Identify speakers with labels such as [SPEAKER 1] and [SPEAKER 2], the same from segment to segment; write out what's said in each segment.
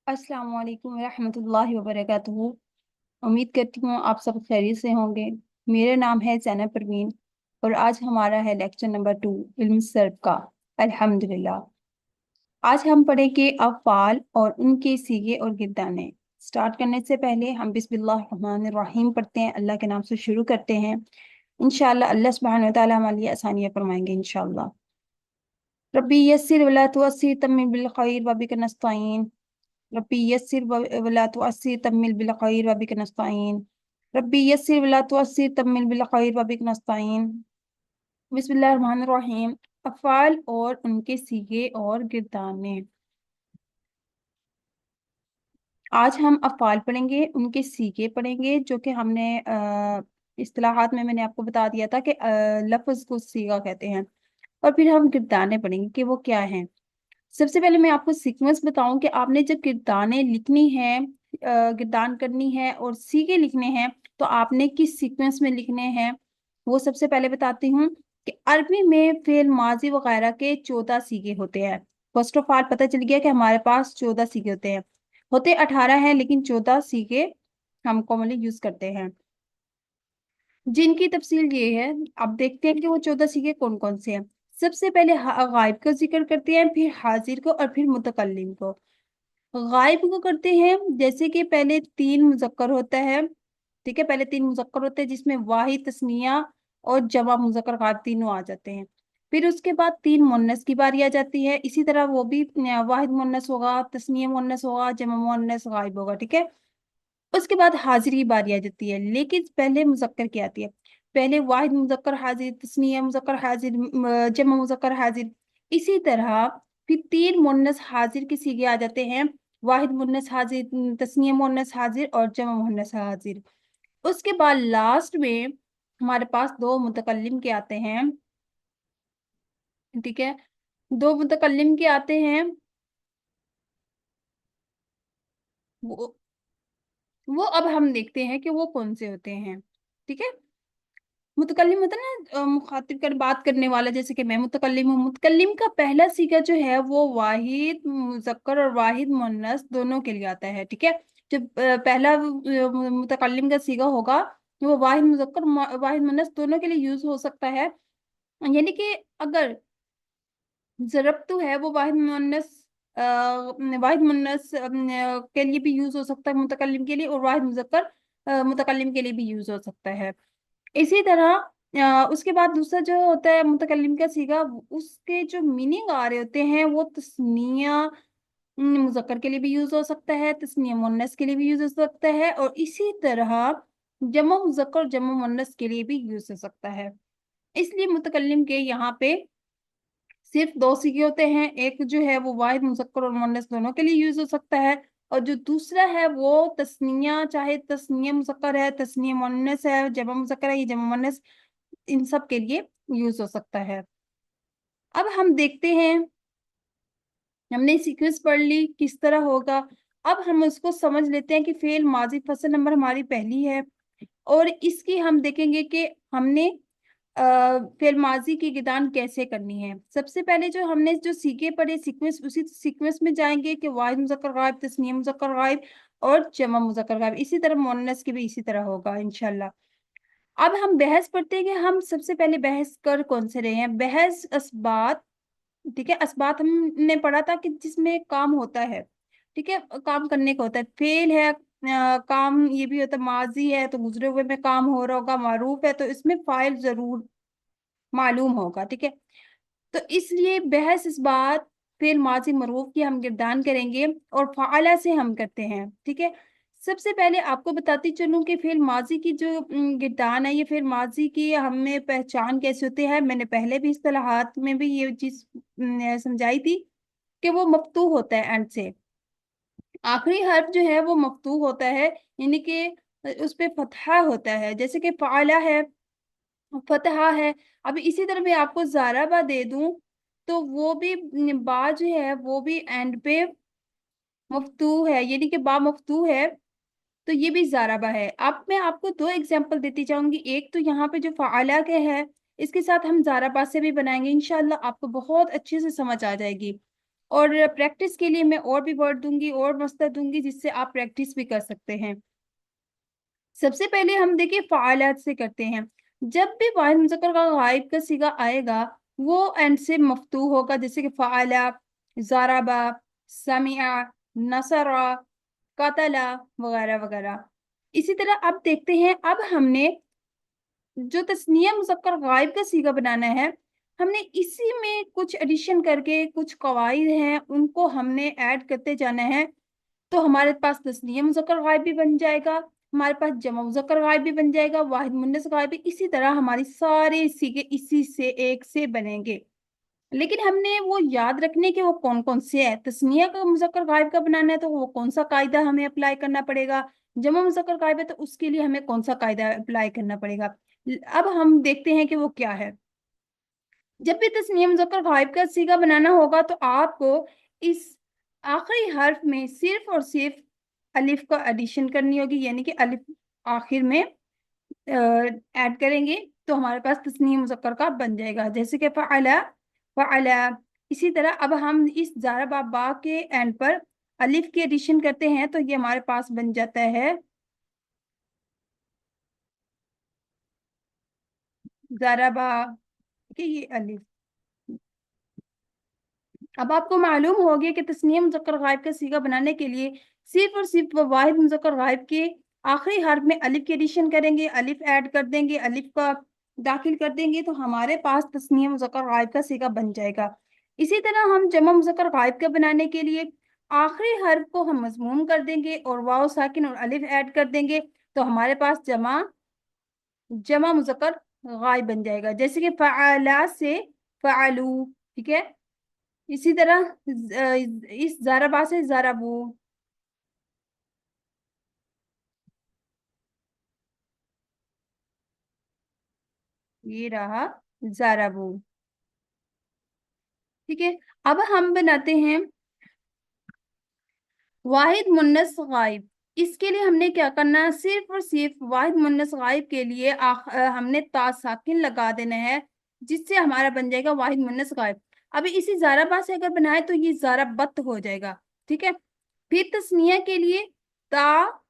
[SPEAKER 1] अस्सलाम वालेकुम रहमतुल्लाहि व बरकातुहू। उम्मीद करती हूँ आप सब खैरियत से होंगे। मेरा नाम है ज़ैनब परवीन और आज हमारा है लेक्चर नंबर 2 इल्म सर्फ का। अल्हम्दुलिल्लाह। आज हम पढ़ेंगे अफ़आल और उनके सीगे और गिरदाने। स्टार्ट करने से पहले हम बिस्मिल्लाह रहमानिर रहीम पढ़ते हैं, अल्लाह के नाम से शुरू करते हैं। इंशाअल्लाह अल्लाह सुब्हानहू व तआला हमारे लिए आसानियाँ फरमाएंगे इंशाअल्लाह। रब्बी यस्सिर वला तुअस्सिर तम्मिल बिल खैर व बिक नस्तईन। रब्बी यस्सिर वला तुअस्सिर तम्मिल बिल खैर व बिक नस्तईन। रब्बी यस्सिर वला तुअस्सिर तम्मिल बिल खैर व बिक नस्तईन। बिस्मिल्लाहिर्रहमानिर्रहीम। अफ़आल और उनके सीगे और गिरदाने। आज हम अफ़आल पढ़ेंगे, उनके सीगे पढ़ेंगे, जो कि हमने इस्तिलाहात में मैंने आपको बता दिया था कि लफ्ज़ को सीगा कहते हैं। और फिर हम गिरदाने पढ़ेंगे कि वो क्या हैं। सबसे पहले मैं आपको सीक्वेंस बताऊं कि आपने जब गिरदाने लिखनी है, गिरदान करनी है और सीगे लिखने हैं तो आपने किस सीक्वेंस में लिखने हैं वो सबसे पहले बताती हूँ। कि अरबी में फेल माजी वगैरह के 14 सीगे होते हैं। फर्स्ट ऑफ ऑल पता चल गया कि हमारे पास 14 सीगे होते हैं। होते 18 हैं लेकिन 14 सीगे हम कॉमनली यूज करते हैं, जिनकी तफसील ये है। अब देखते हैं कि वो 14 सीगे कौन कौन से हैं। सबसे पहले गायब का जिक्र करते हैं, फिर हाजिर को और फिर मुतकल्लिम को। गायब को करते हैं जैसे कि पहले 3 मुजक्कर होता है। ठीक है, पहले 3 मुजक्कर होते हैं जिसमें वाहिद, तस्निया और जमा मुजक्कर गायब तीनों आ जाते हैं। फिर उसके बाद 3 मुन्नस की बारी आ जाती है। इसी तरह वो भी वाहिद मुन्नस होगा, तस्निया मुन्नस होगा, जमा मुन्नस गायब होगा। ठीक है, उसके बाद हाजिर की बारी आ जाती है, लेकिन पहले मुजक्कर की आती है। पहले वाहिद मुजक्कर हाजिर, तस्नीया मुजक्कर हाजिर, जमा मुजक्कर हाजिर। इसी तरह फिर 3 मुन्नस हाजिर के सीगे आ जाते हैं। वाहिद मुन्नस हाजिर, तस्नीया मुन्नस हाजिर और जमा मुन्नस हाजिर। उसके बाद लास्ट में हमारे पास 2 मुतकल्लिम के आते हैं। ठीक है, 2 मुतकल्लिम के आते हैं। वो वो अब हम देखते हैं कि वो कौन से होते हैं। ठीक है, मुतकल्लिम होता है ना, मुखातिब कर बात करने वाला, जैसे कि मैं मुतकल्लिम हूँ। मुतकल्लिम का पहला सीगा जो है वो वाहिद मुजक्कर और वाहिद मुन्नस दोनों के लिए आता है। ठीक है, जब पहला मुतकल्लिम का सीगा होगा तो वो वाहिद मुजक्कर वाहिद मुन्नस दोनों के लिए यूज हो सकता है। यानी कि अगर ज़रबतु है वो वाहिद मुन्नस के लिए भी यूज हो सकता है मुतकल्लिम के लिए, और वाहिद मुजक्कर मुतकल्लिम के लिए भी यूज हो सकता है। इसी तरह उसके बाद दूसरा जो होता है मुतकल्लिम का सीगा, उसके जो मीनिंग आ रहे होते हैं वो तस्निया मुजक्कर के लिए भी यूज हो सकता है, तस्निया मुन्नस के लिए भी यूज हो सकता है, और इसी तरह जमा मुजक्कर जमा मुन्नस के लिए भी यूज हो सकता है। इसलिए मुतकल्लिम के यहाँ पे सिर्फ 2 सीगे होते हैं। एक जो है वो वाहिद मुजक्कर और मुन्नस दोनों के लिए यूज हो सकता है, और जो दूसरा है वो तस्निया, चाहे तस्निया मुजक्कर है, तस्निया मुन्नस है, जमा मुजक्कर है, ये जमा मुन्नस, इन सब के लिए यूज हो सकता है। अब हम देखते हैं, हमने सीक्वेंस पढ़ ली किस तरह होगा। अब हम उसको समझ लेते हैं कि फेल माजी फसल नंबर हमारी पहली है, और इसकी हम देखेंगे कि हमने फेल माजी की गिदान कैसे करनी है। सबसे पहले जो हमने जो सीखे पढ़े सीक्वेंस, उसी सीक्वेंस में जाएंगे कि वाहिद मुजक्कर गायब, तस्नीया मुजक्कर गायब और जमा मुजक्कर गायब। इसी तरह मुअन्नस की भी इसी तरह होगा इंशाल्लाह। अब हम बहस पढ़ते हैं कि हम सबसे पहले बहस कर कौन से रहे हैं। बहस असबात। ठीक है, असबात हमने पढ़ा था कि जिसमें काम होता है। ठीक है, काम करने का होता है। फेल है, काम ये भी होता है। माजी है तो गुजरे हुए में काम हो रहा होगा। मारूफ है तो इसमें फाइल जरूर मालूम होगा। ठीक है, तो इसलिए बहस इस बात फेल माजी मरूफ की हम गिरदान करेंगे और फाला से हम करते हैं। ठीक है, सबसे पहले आपको बताती चलूं कि फेल माजी की जो गिरदान है, ये फेल माजी की हमें पहचान कैसे होती है। मैंने पहले भी इस्तिलाहात में भी ये चीज समझाई थी कि वो मफ्तू होता है एंड से। आखिरी हर्फ जो है वो मफ्तू होता है, यानी कि उस पे फतहा होता है, जैसे कि फाला है, फतहा है। अब इसी तरह मैं आपको ज़ाराबा दे दूं तो वो भी बा जो है वो भी एंड पे मफ्तू है, यानी कि बा मफ्तू है, तो ये भी ज़ाराबा है। अब मैं आपको 2 एग्जांपल देती जाऊंगी। एक तो यहाँ पे जो फ़ाला के है, इसके साथ हम ज़ाराबा से भी बनाएंगे इंशाल्लाह, आपको बहुत अच्छे से समझ आ जाएगी। और प्रैक्टिस के लिए मैं और भी वर्ड दूंगी और मस्तर दूंगी जिससे आप प्रैक्टिस भी कर सकते हैं। सबसे पहले हम देखिए फ़ालात से करते हैं। जब भी वाहिद मुज़क्कर का गायब का सीगा आएगा वो एंड से मफ्तू होगा, जैसे कि फ़ाला, ज़ारबा, समिआ, नसरा, कतला वगैरह वगैरह। इसी तरह अब देखते हैं, अब हमने जो तस्नीया मुज़क्कर गायब का सीगा बनाना है, हमने इसी में कुछ एडिशन करके कुछ कवाइद हैं उनको हमने ऐड करते जाना है। तो हमारे पास तस्नीया मुज़क्कर गायब भी बन जाएगा, हमारे पास जमा मुज़क्कर गायब भी बन जाएगा, वाहिद मुन्नस गायब भी। इसी तरह हमारी सारे सीगे इसी से एक से बनेंगे। लेकिन हमने वो याद रखने के वो कौन कौन से है। तस्निया का मुज़क्कर गायब का बनाना है तो वो कौन सा कायदा हमें अप्लाई करना पड़ेगा, जमा मुज़क्कर गायब है तो उसके लिए हमें कौन सा कायदा अप्लाई करना पड़ेगा। अब हम देखते हैं कि वो क्या है। जब भी तस्निया मुज़क्कर गायब का सीगा बनाना होगा तो आपको इस आखिरी हर्फ में सिर्फ और सिर्फ अलिफ का एडिशन करनी होगी, यानी कि अलिफ आखिर में ऐड करेंगे तो हमारे पास तस्नीया मुज़क्कर का बन जाएगा, जैसे कि फ़अला, फ़अला। इसी तरह अब हम इस ज़ारा बा बा के एंड पर अलिफ के एडिशन करते हैं तो ये हमारे पास बन जाता है ज़ारा बा के ये अलिफ। अब आपको मालूम हो गया कि तस्नीया मुज़क्कर गायब का सीगा बनाने के लिए सिर्फ और सिर्फ वाहिद मुज़क्कर गायब के आखिरी हर्फ में अलिफ के एडिशन करेंगे, अलिफ ऐड कर देंगे, अलिफ का दाखिल कर देंगे तो हमारे पास तस्नीया मुज़क्कर गायब का सीगा बन जाएगा। इसी तरह हम जमा मुज़क्कर गायब का बनाने के लिए आखिरी हर्फ को हम मज़मूम कर देंगे और वाव साकिन और अलिफ ऐड कर देंगे तो हमारे पास जमा जमा मुज़क्कर गायब बन जाएगा, जैसे कि फ़अला से फ़अलू। ठीक है। इसी तरह इस ज़ाराबा से ज़ाराबू। ये रहा ज़ाराबू। ठीक है। अब हम बनाते हैं वाहिद मुन्नस गायब। इसके लिए हमने क्या करना है, सिर्फ और सिर्फ वाहिद मुन्नस गायब के लिए हमने ता साकिन लगा देना है जिससे हमारा बन जाएगा वाहिद मुन्नस गायब। अभी इसी ज़ाराबा से अगर बनाए तो ये ज़ाराबत हो जाएगा। ठीक है। फिर तस्निया के लिए ता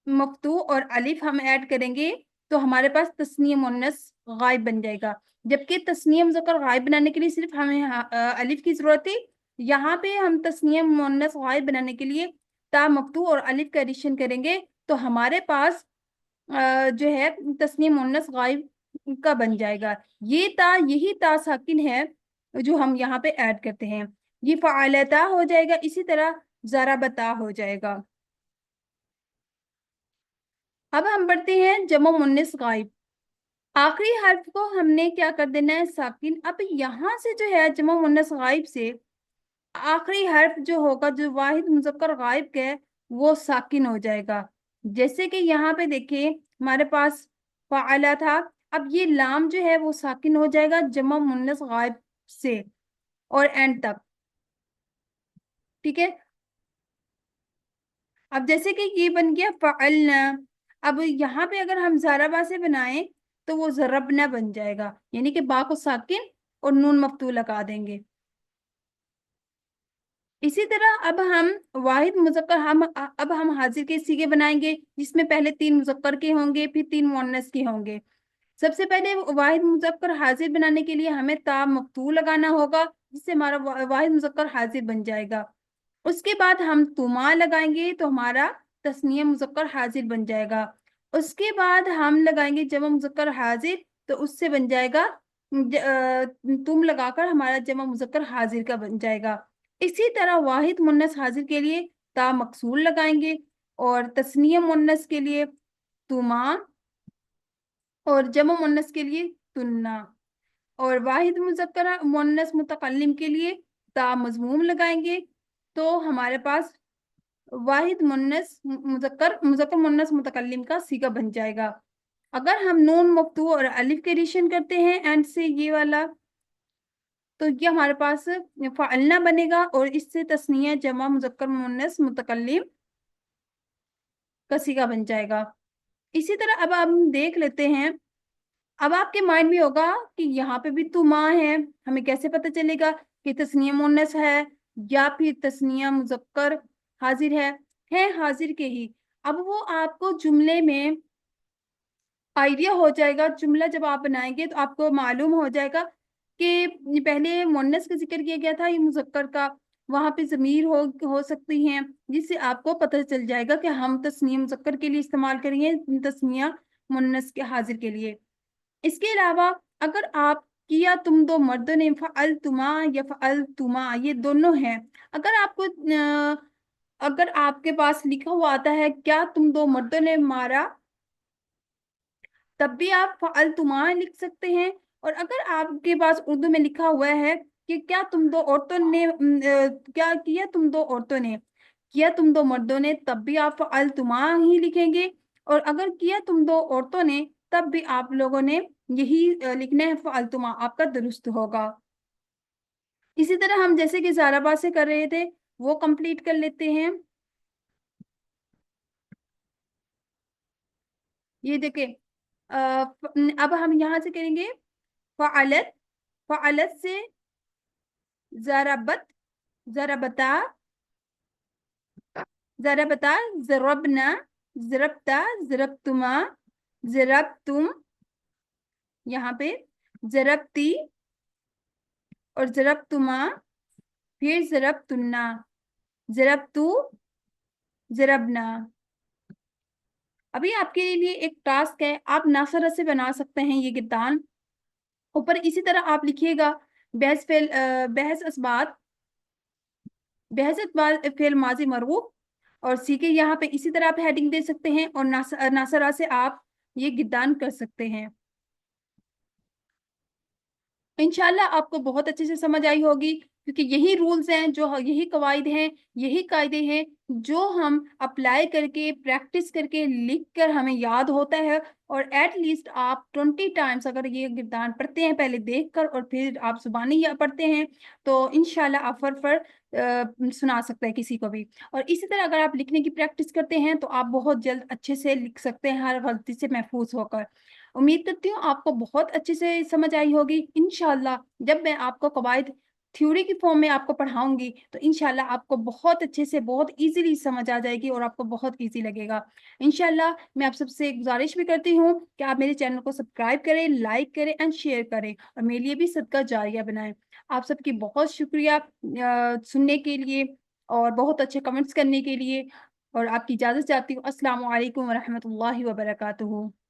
[SPEAKER 1] मफ्तू और अलिफ हम ऐड करेंगे तो हमारे पास तस्नीय मुन्नस गायब बन जाएगा। जबकि तस्नीय मुज़क्कर गायब बनाने के लिए सिर्फ हमें अलिफ की जरूरत है। यहाँ पे हम तस्नीय मुन्नस गायब बनाने के लिए ता मफ्तू और अलिफ का एडिशन करेंगे तो हमारे पास जो है तस्नीय मुन्नस गायब का बन जाएगा। ये ता यही ता साकिन है जो हम यहाँ पे ऐड करते हैं। ये फ़अलता हो जाएगा, इसी तरह ज़राबता हो जाएगा। अब हम बढ़ते हैं जमा मुन्नस गायब। आखिरी हर्फ को हमने क्या कर देना है, साकिन। अब यहाँ से जो है जमा मुन्नस गायब से आखिरी हर्फ जो होगा जो वाहिद मुज़क्कर गायब का है वो साकिन हो जाएगा। जैसे कि यहाँ पे देखिए हमारे पास फ़अला था, अब ये लाम जो है वो साकिन हो जाएगा जमा मुन्नस गायब से और एंड तक। ठीक है। अब जैसे कि ये बन गया फ़अलना। अब यहाँ पे अगर हम ज़ाराबा से बनाएं तो वो ज़रबना बन जाएगा, यानी कि बा को साकिन और नून मफ्तू लगा देंगे। इसी तरह अब हम वाहिद मुज़क्कर अब हम हाजिर के सीगे बनाएंगे जिसमें पहले 3 मुज़क्कर के होंगे फिर 3 मुअन्नस के होंगे। सबसे पहले वाहिद मुज़क्कर हाजिर बनाने के लिए हमें ता मफ्तू लगाना होगा जिससे हमारा वाहिद मुज़क्कर हाजिर बन जाएगा। उसके बाद हम तुमा लगाएंगे तो हमारा तस्नीया मुज़क्कर हाजिर बन जाएगा। उसके बाद हम लगाएंगे जमा मुज़क्कर हाजिर तो उससे बन जाएगा तुम लगाकर हमारा जमा मुज़क्कर हाजिर का बन जाएगा। इसी तरह वाहिद मुन्नस हाजिर के लिए ता मकसूर लगाएंगे और तस्नीया मुन्नस के लिए तुमा और जमा मुन्नस के लिए तुन्ना और वाहिद मुज़क्कर मुन्नस मुतकल्लिम के लिए ता मजमूम लगाएंगे तो हमारे पास वाहिद मुन्नस मुज़क्कर मुज़क्कर मुन्नस मुतकल्लिम का सीगा बन जाएगा। अगर हम नून मफ्तू और अलिफ के एडिशन करते हैं एंड से ये वाला तो ये हमारे पास फ़अलना बनेगा और इससे तस्निया जमा मुज़क्कर मुन्नस मुतकल्लिम का सीगा बन जाएगा। इसी तरह अब हम देख लेते हैं। अब आपके माइंड में होगा कि यहाँ पे भी तुमा है, हमें कैसे पता चलेगा कि तस्निया मुन्नस है یا پھر تسنیہ مذکر حاضر ہے حاضر کے ہی۔ اب وہ آپ کو جملے میں آئیڈیا ہو جائے گا، جملہ جب آپ بنائیں گے تو آپ کو معلوم ہو جائے گا کہ پہلے مؤنث کا ذکر کیا گیا تھا یہ مذکر کا، وہاں پہ ضمیر ہو سکتی ہیں، جس سے آپ کو پتہ چل جائے گا کہ ہم تسنیہ مذکر کے لیے استعمال کریں گے، تسنیہ مؤنث کے حاضر کے لیے۔ اس کے علاوہ اگر آپ کیا تم دو مردوں نے، فعلتما یا فعلتما یہ دونوں ہیں، اگر آپ کو اگر آپ کے پاس لکھا ہوا آتا ہے کیا تم دو مردوں نے مارا، تب بھی آپ فعلتما لکھ سکتے ہیں۔ اور اگر آپ کے پاس اردو میں لکھا ہوا ہے کہ کیا تم دو عورتوں نے کیا کیا تم دو عورتوں نے، کیا تم دو مردوں نے، تب بھی آپ فعلتما ہی لکھیں گے۔ اور اگر کیا تم دو عورتوں نے، تب بھی آپ لوگوں نے یہی لکھنا ہے، فعلتما آپ کا درست ہوگا۔ اسی طرح ہم جیسے کہ زارا سے کر رہے تھے وہ کمپلیٹ کر لیتے ہیں۔ یہ دیکھیں اب ہم یہاں سے کریں گے فعلت، فعلت سے ضربت، ضربتا، ضربتا، ضربنا، ضربتا، ضربتما، ضربتم، یہاں پہ ضربتی اور ضربتما، پھر ضربتنا، ضربتو، ضربنا۔ ابھی آپ کے لیے ایک ٹاسک ہے، آپ ناصرہ سے بنا سکتے ہیں یہ گردان۔ اوپر اسی طرح آپ لکھیے گا بحث فعل، بحث اسبات، بحث فعل ماضی مرفوع، اور سیکھے یہاں پہ اسی طرح آپ ہیڈنگ دے سکتے ہیں، اور ناصرہ سے آپ یہ گردان کر سکتے ہیں۔ انشاءاللہ آپ کو بہت اچھے سے سمجھ آئی ہوگی، کیونکہ یہی رولز ہیں، جو یہی قواعد ہیں، یہی قاعدے ہیں جو ہم اپلائی کر کے پریکٹس کر کے لکھ کر ہمیں یاد ہوتا ہے، اور ایٹ لیسٹ آپ 20 ٹائمز اگر یہ گردان پڑھتے ہیں پہلے دیکھ کر اور پھر آپ زبانی پڑھتے ہیں تو انشاءاللہ آپ فر سنا سکتے ہیں کسی کو بھی۔ اور اسی طرح اگر آپ لکھنے کی پریکٹس کرتے ہیں تو آپ بہت جلد اچھے سے لکھ سکتے ہیں ہر غلطی سے محفوظ ہو کر۔ امید کرتی ہوں آپ کو بہت اچھے سے سمجھ آئی ہوگی۔ انشاءاللہ جب میں آپ کو قواعد تھیوری کی فارم میں آپ کو پڑھاؤں گی تو انشاءاللہ آپ کو بہت اچھے سے بہت ایزیلی سمجھ آ جائے گی اور آپ کو بہت ایزی لگے گا۔ انشاءاللہ میں آپ سب سے گزارش بھی کرتی ہوں کہ آپ میرے چینل کو سبسکرائب کریں، لائک کریں اینڈ شیئر کریں، اور میرے لیے بھی صدقہ جاریہ بنائیں۔ آپ سب کی بہت شکریہ سننے کے لیے اور بہت اچھے کمنٹس کرنے کے لیے، اور آپ کی اجازت چاہتی ہوں۔ السلام علیکم ورحمۃ اللہ وبرکاتہ۔